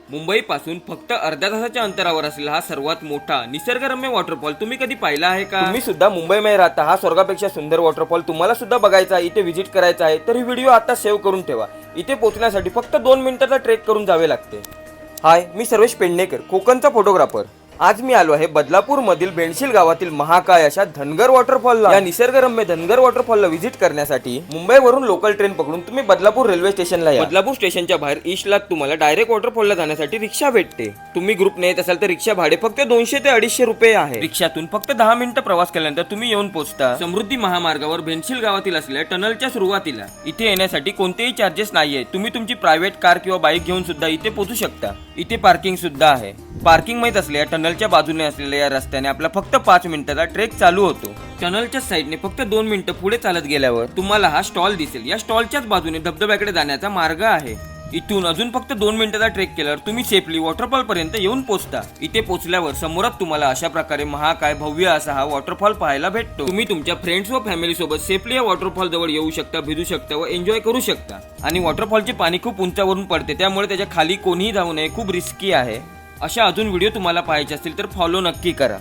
मुंबई पासून फक्त अर्ध्या तासाच्या अंतरावर असलेला हा सर्वात मोठा निसर्गरम्य वॉटरफॉल तुम्ही कधी पाहिला आहे का? तुम्ही सुद्धा मुंबईमध्ये राहता, हा स्वर्गापेक्षा सुंदर वॉटरफॉल तुम्हाला सुद्धा बघायचा आहे, इथे व्हिजिट करायचा आहे, तर ही व्हिडिओ आता सेव्ह करून ठेवा. इथे पोहोचण्यासाठी फक्त 2 मिनिटाचा ट्रेक करून जावे लागते. हाय, मी सर्वेश पेडणेकर, कोकणचा फोटोग्राफर. आज मी आलो आहे बदलापूर मधील बेंडशील गावातील महाकाय अशा धनगर वॉटरफॉलला. या निसर्गरम्य धनगर वॉटरफॉलला व्हिजिट करण्यासाठी मुंबईवरून लोकल ट्रेन पकडून तुम्ही बदलापूर रेल्वे स्टेशनला या. बदलापूर स्टेशनच्या बाहेर ईस्टला तुम्हाला डायरेक्ट वॉटरफॉलला जाण्यासाठी रिक्षा भेटते. तुम्ही ग्रुपने येत असाल तर रिक्षा भाडे फक्त 200 ते 250 रुपये आहे. रिक्षातून फक्त 10 मिनिटं प्रवास केल्यानंतर तुम्ही येऊन पोहोचता समृद्धी महामार्गावर बेंडशील गावातील असलेल्या टनलच्या सुरुवातीला. इथे येण्यासाठी कोणतेही चार्जेस नाहीये. तुम्ही तुमची प्रायव्हेट कार किंवा बाईक घेऊन सुद्धा इथे पोहोचू शकता. इथे पार्किंग सुद्धा आहे. पार्किंग माहित असलेल्या टनलच्या बाजूने असलेल्या या रस्त्याने आपला फक्त 5 मिनिटाचा ट्रेक चालू होतो. टनलच्या साईडने फक्त 2 मिनिटं पुढे चालत गेल्यावर तुम्हाला हा स्टॉल दिसेल. या स्टॉलच्याच बाजूने धबधब्याकडे जाण्याचा मार्ग आहे. इथून अजून फक्त 2 मिनिटाचा ट्रेक केल्यावर तुम्ही सेफली वॉटरफॉल पर्यंत येऊन पोहोचता. इथे पोहोचल्यावर समोरच तुम्हाला अशा प्रकारे महाकाय भव्य असा हा वॉटरफॉल पाहायला भेटतो. तुम्ही तुमच्या फ्रेंड्स व फॅमिली सोबत सेफली या वॉटरफॉल जवळ येऊ शकता, भिजू शकता व एन्जॉय करू शकता. आणि वॉटरफॉलचे पाणी खूप उंचावरून पडते, त्यामुळे त्याच्या खाली कोणीही जाऊ नये, खूप रिस्की आहे. अशा अजून व्हिडिओ तुम्हाला पाहायचे असतील तर फॉलो नक्की करा.